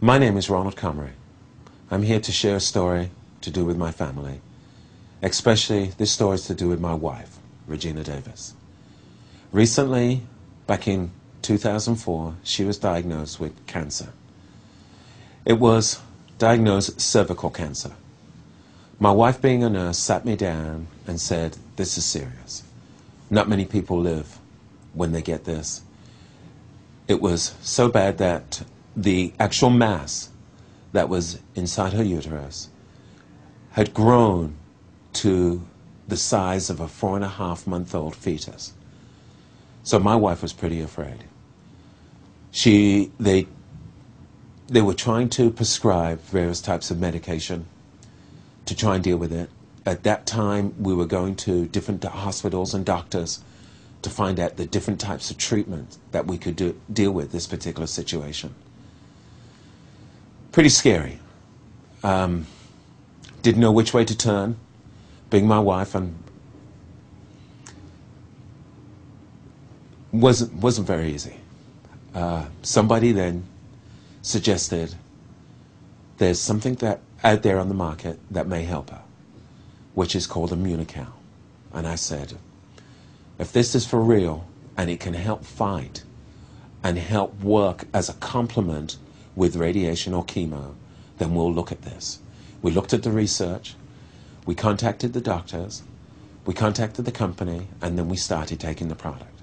My name is Ronald Comrie. I'm here to share a story to do with my family. Especially, this story is to do with my wife, Regina Davis. Recently, back in 2004, she was diagnosed with cancer. It was diagnosed cervical cancer. My wife, being a nurse, sat me down and said, "This is serious. Not many people live when they get this." It was so bad that the actual mass that was inside her uterus had grown to the size of a 4.5-month-old fetus. So my wife was pretty afraid. They were trying to prescribe various types of medication to try and deal with it. At that time, we were going to different hospitals and doctors to find out the different types of treatment that we could deal with this particular situation. Pretty scary. Didn't know which way to turn, being my wife, and wasn't very easy. Somebody then suggested there's something that out there on the market that may help her, which is called Immunocal. And I said, if this is for real and it can help fight and help work as a complement with radiation or chemo, then we'll look at this. We looked at the research, we contacted the doctors, we contacted the company, and then we started taking the product.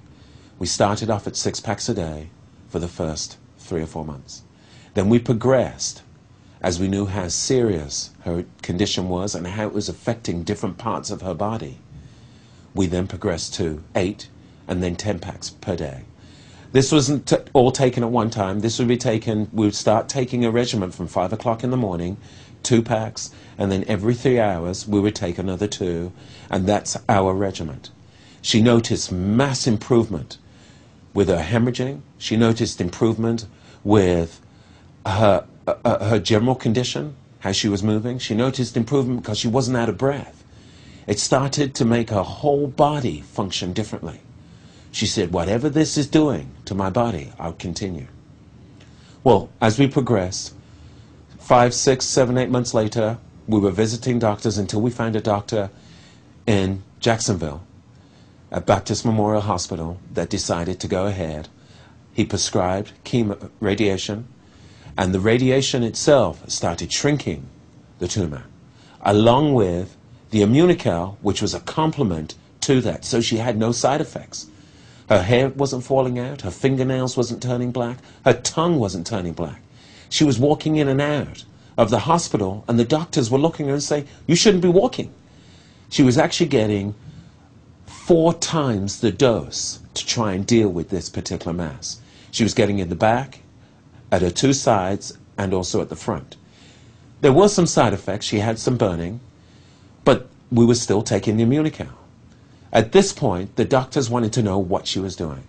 We started off at 6 packs a day for the first 3 or 4 months. Then we progressed as we knew how serious her condition was and how it was affecting different parts of her body. We then progressed to 8 and then 10 packs per day. This wasn't all taken at one time. This would be taken, we would start taking a regimen from 5 o'clock in the morning, 2 packs, and then every 3 hours we would take another 2, and that's our regimen. She noticed mass improvement with her hemorrhaging. She noticed improvement with her general condition, how she was moving. She noticed improvement because she wasn't out of breath. It started to make her whole body function differently. She said, whatever this is doing to my body, I'll continue. Well, as we progressed, 5, 6, 7, 8 months later, we were visiting doctors until we found a doctor in Jacksonville at Baptist Memorial Hospital that decided to go ahead. He prescribed chemo, radiation, and the radiation itself started shrinking the tumor, along with the Immunocal, which was a complement to that, so she had no side effects. Her hair wasn't falling out, her fingernails wasn't turning black, her tongue wasn't turning black. She was walking in and out of the hospital, and the doctors were looking at her and saying, you shouldn't be walking. She was actually getting 4 times the dose to try and deal with this particular mass. She was getting in the back, at her 2 sides, and also at the front. There were some side effects. She had some burning, but we were still taking the Immunocal. At this point, the doctors wanted to know what she was doing.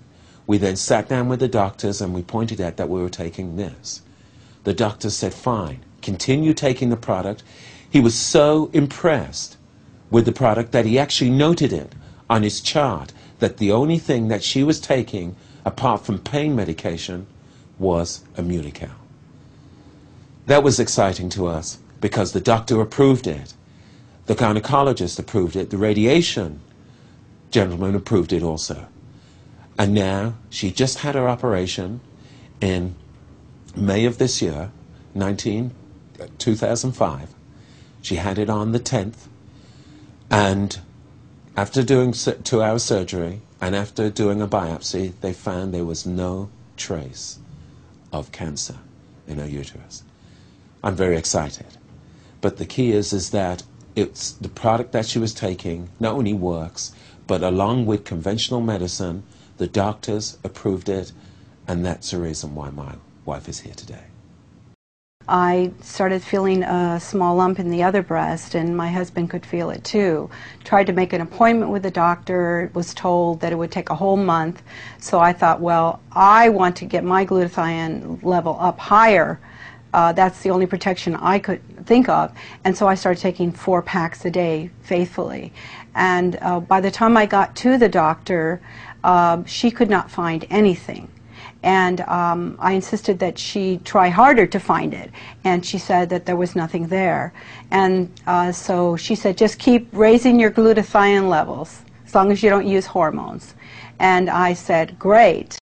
We then sat down with the doctors and we pointed out that we were taking this. The doctors said, fine, continue taking the product. He was so impressed with the product that he actually noted it on his chart that the only thing that she was taking, apart from pain medication, was Immunocal. That was exciting to us because the doctor approved it. The gynecologist approved it. The radiation gentleman approved it also. And now she just had her operation in May of this year, 2005. She had it on the 10th. And after doing 2-hour surgery and after doing a biopsy, they found there was no trace of cancer in her uterus. I'm very excited. But the key is that it's the product that she was taking not only works, but along with conventional medicine, the doctors approved it, and that's the reason why my wife is here today. I started feeling a small lump in the other breast, and my husband could feel it too. Tried to make an appointment with the doctor, was told that it would take a whole month. So I thought, well, I want to get my glutathione level up higher. That's the only protection I could think of. And so I started taking 4 packs a day faithfully. And by the time I got to the doctor, she could not find anything. And I insisted that she try harder to find it, and she said that there was nothing there. And so she said, just keep raising your glutathione levels as long as you don't use hormones. And I said, great.